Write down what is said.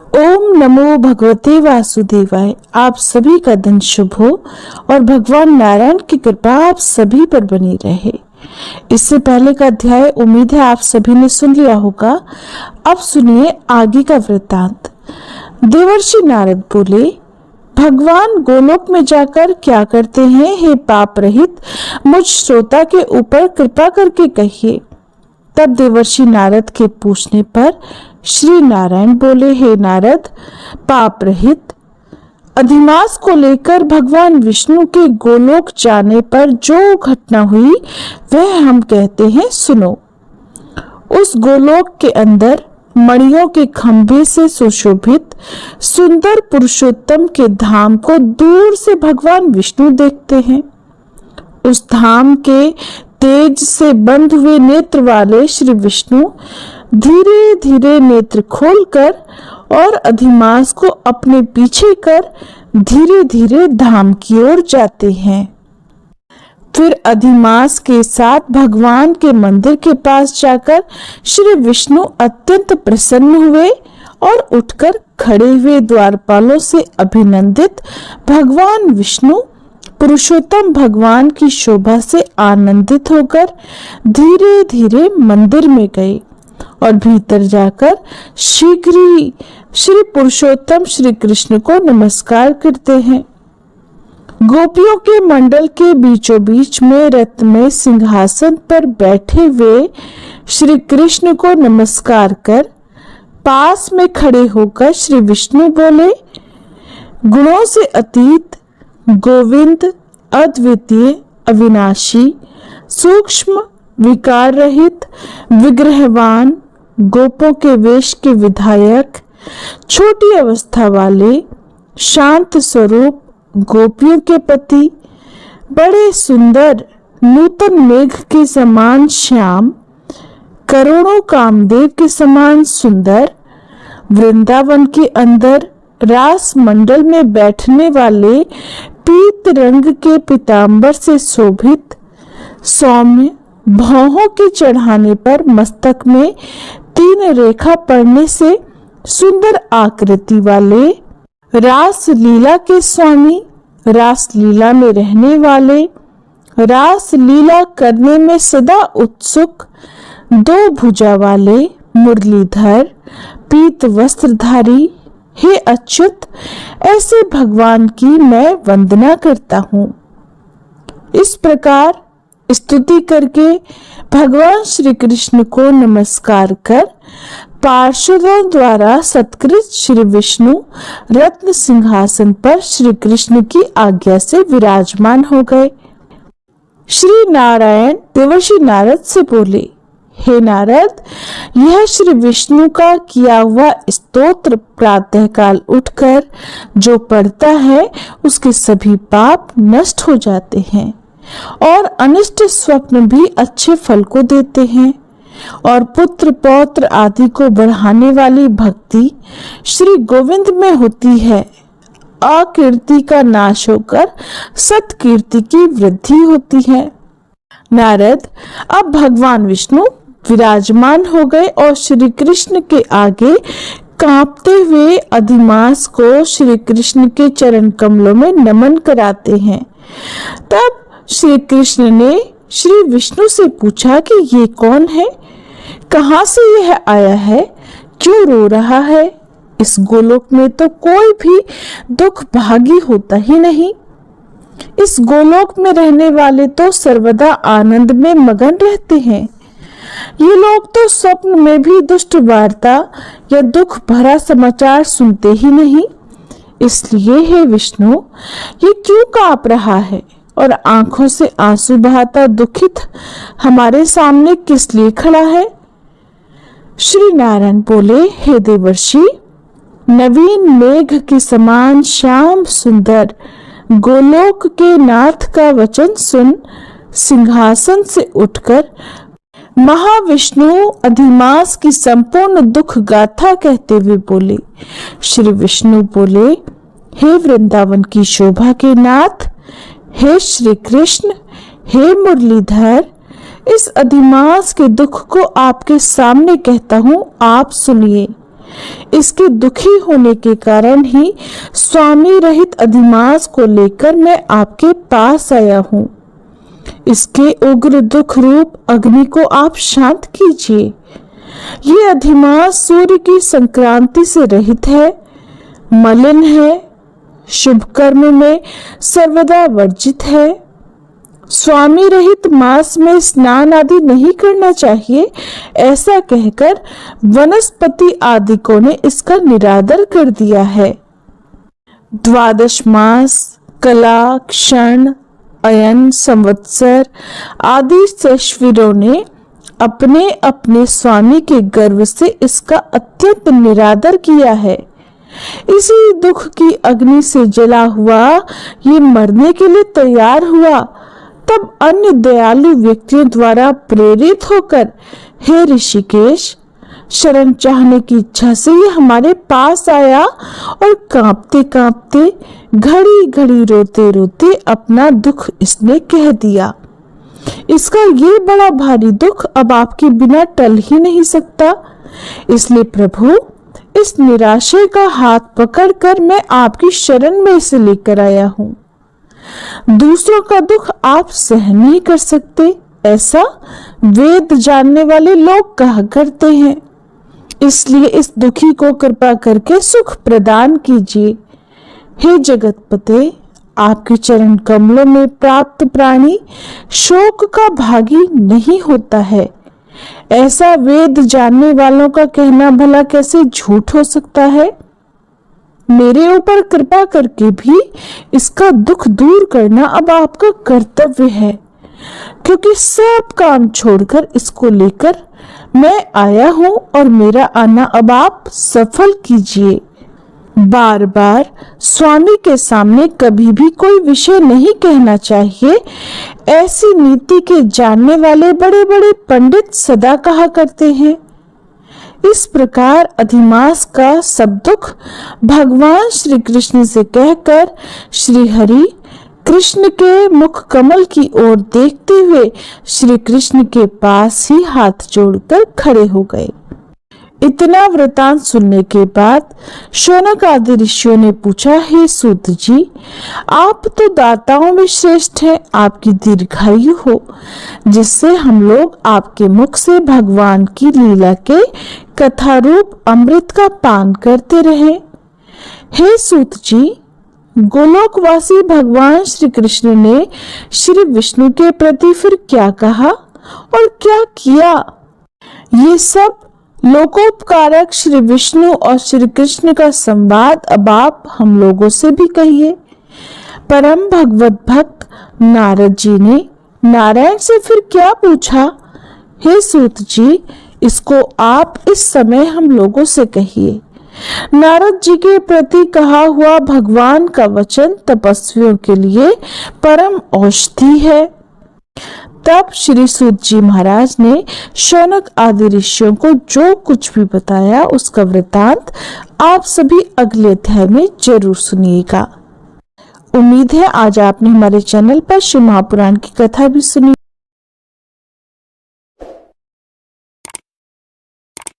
ओम नमो भगवते वासुदेवाय। आप सभी का दिन शुभ हो और भगवान नारायण की कृपा आप सभी पर बनी रहे। इससे पहले का अध्याय उम्मीद है आप सभी ने सुन लिया होगा। अब सुनिए आगे का वृत्तांत। देवर्षि नारद बोले, भगवान गोलोक में जाकर क्या करते हैं? हे पाप रहित मुझ श्रोता के ऊपर कृपा करके कहिए। तब देवर्षि नारद के पूछने पर श्री नारायण बोले, हे नारद, पाप रहित अधिमास को लेकर भगवान विष्णु के गोलोक जाने पर जो घटना हुई वह हम कहते हैं, सुनो। उस गोलोक के अंदर मणियों के खंभे से सुशोभित सुंदर पुरुषोत्तम के धाम को दूर से भगवान विष्णु देखते हैं। उस धाम के तेज से बंद हुए नेत्र वाले श्री विष्णु धीरे धीरे नेत्र खोलकर और अधिमास को अपने पीछे कर धीरे धीरे धाम की ओर जाते हैं। फिर अधिमास के साथ भगवान के मंदिर के पास जाकर श्री विष्णु अत्यंत प्रसन्न हुए और उठकर खड़े हुए द्वारपालों से अभिनंदित भगवान विष्णु पुरुषोत्तम भगवान की शोभा से आनंदित होकर धीरे धीरे मंदिर में गए और भीतर जाकर शीघ्र ही श्री पुरुषोत्तम श्री कृष्ण को नमस्कार करते हैं। गोपियों के मंडल के बीचों बीच में रत्नमय सिंहासन पर बैठे हुए श्री कृष्ण को नमस्कार कर पास में खड़े होकर श्री विष्णु बोले, गुणों से अतीत गोविंद अद्वितीय अविनाशी सूक्ष्म विकार रहित विग्रहवान गोपों के वेश के विधायक छोटी अवस्था वाले शांत स्वरूप गोपियों के पति बड़े सुंदर नूतन मेघ के समान श्याम करोड़ों कामदेव के समान सुंदर वृंदावन के अंदर रास मंडल में बैठने वाले पीत रंग के पीतांबर से शोभित सौम्य भौहों के चढ़ाने पर मस्तक में 3 रेखा पड़ने से सुंदर आकृति वाले रास लीला के स्वामी, रास लीला में रहने वाले, रास लीला करने में सदा उत्सुक 2 भुजा वाले मुरलीधर पीत वस्त्रधारी, हे अच्युत, ऐसे भगवान की मैं वंदना करता हूँ। इस प्रकार स्तुति करके भगवान श्री कृष्ण को नमस्कार कर पार्षदों द्वारा सत्कृत श्री विष्णु रत्न सिंहासन पर श्री कृष्ण की आज्ञा से विराजमान हो गए। श्री नारायण देवर्षि नारद से बोले, हे नारद, यह श्री विष्णु का किया हुआ स्तोत्र प्रातःकाल उठकर जो पढ़ता है उसके सभी पाप नष्ट हो जाते हैं और अनिष्ट स्वप्न भी अच्छे फल को देते हैं और पुत्र पौत्र आदि को बढ़ाने वाली भक्ति श्री गोविंद में होती है। अकीर्ति का नाश होकर सत्कीर्ति की वृद्धि होती है। नारद, अब भगवान विष्णु विराजमान हो गए और श्री कृष्ण के आगे कांपते हुए अधिमास को श्री कृष्ण के चरण कमलों में नमन कराते हैं। तब श्री कृष्ण ने श्री विष्णु से पूछा कि ये कौन है, कहां से यह आया है, क्यों रो रहा है? इस गोलोक में तो कोई भी दुख भागी होता ही नहीं। इस गोलोक में रहने वाले तो सर्वदा आनंद में मगन रहते हैं। ये लोग तो स्वप्न में भी दुष्ट वार्ता या दुख भरा समाचार सुनते ही नहीं। इसलिए हे विष्णु, ये क्यों कांप रहा है और आंखों से आंसू बहाता दुखित हमारे सामने किस लिए खड़ा है? श्री नारायण बोले, हे देवर्षि, नवीन मेघ के समान श्याम सुंदर गोलोक के नाथ का वचन सुन सिंहासन से उठकर महाविष्णु अधिमास की संपूर्ण दुख गाथा कहते हुए बोले। श्री विष्णु बोले, हे वृंदावन की शोभा के नाथ, हे श्री कृष्ण, हे मुरलीधर, इस अधिमास के दुख को आपके सामने कहता हूँ, आप सुनिए। इसके दुखी होने के कारण ही स्वामी रहित अधिमास को लेकर मैं आपके पास आया हूँ। इसके उग्र दुख रूप अग्नि को आप शांत कीजिए। ये अधिमास सूर्य की संक्रांति से रहित है, मलिन है, शुभ कर्म में सर्वदा वर्जित है। स्वामी रहित मास में स्नान आदि नहीं करना चाहिए, ऐसा कहकर वनस्पति आदिकों ने इसका निरादर कर दिया है। द्वादश मास, कला, क्षण, अयन, संवत्सर आदि सश्विरों ने अपने अपने स्वामी के गर्व से इसका अत्यंत निरादर किया है। इसी दुख की अग्नि से जला हुआ ये मरने के लिए तैयार हुआ, तब अन्य दयालु व्यक्तियों द्वारा प्रेरित होकर हे ऋषिकेश, शरण चाहने की इच्छा से ये हमारे पास आया और कांपते कांपते, घड़ी घड़ी रोते रोते अपना दुख इसने कह दिया। इसका ये बड़ा भारी दुख अब आपके बिना टल ही नहीं सकता। इसलिए प्रभु, इस निराशय का हाथ पकड़कर मैं आपकी शरण में इसे लेकर आया हूँ। दूसरों का दुख आप सहन नहीं कर सकते, ऐसा वेद जानने वाले लोग कहा करते हैं। इसलिए इस दुखी को कृपा करके सुख प्रदान कीजिए। हे जगतपते, आपके चरण कमलों में प्राप्त प्राणी शोक का भागी नहीं होता है। ऐसा वेद जानने वालों का कहना भला कैसे झूठ हो सकता है। मेरे ऊपर कृपा करके भी इसका दुख दूर करना अब आपका कर्तव्य है, क्योंकि सब काम छोड़कर इसको लेकर मैं आया हूं और मेरा आना अब आप सफल कीजिए। बार बार स्वामी के सामने कभी भी कोई विषय नहीं कहना चाहिए, ऐसी नीति के जानने वाले बड़े बड़े पंडित सदा कहा करते हैं। इस प्रकार अधिमास का सब दुख भगवान श्री कृष्ण से कहकर श्री हरि कृष्ण के मुख कमल की ओर देखते हुए श्री कृष्ण के पास ही हाथ जोड़कर खड़े हो गए। इतना वृतांत सुनने के बाद शौनक आदि ऋषियों ने पूछा, हे सूत जी, आप तो दाताओं में श्रेष्ठ हैं, आपकी दीर्घायु हो, जिससे हम लोग आपके मुख से भगवान की लीला के कथारूप अमृत का पान करते रहे। हे सूत जी, गोलोकवासी भगवान श्री कृष्ण ने श्री विष्णु के प्रति फिर क्या कहा और क्या किया, ये सब लोकोपकारक श्री विष्णु और श्री कृष्ण का संवाद अब आप हम लोगों से भी कहिए। परम भगवत भक्त नारद जी ने नारायण से फिर क्या पूछा, हे सूत जी, इसको आप इस समय हम लोगों से कहिए। नारद जी के प्रति कहा हुआ भगवान का वचन तपस्वियों के लिए परम औषधि है। तब श्री सूत जी महाराज ने शौनक आदि ऋषियों को जो कुछ भी बताया उसका वृतांत आप सभी अगले अध्याय में जरूर सुनिएगा। उम्मीद है आज आपने हमारे चैनल पर शिव महापुराण की कथा भी सुनी।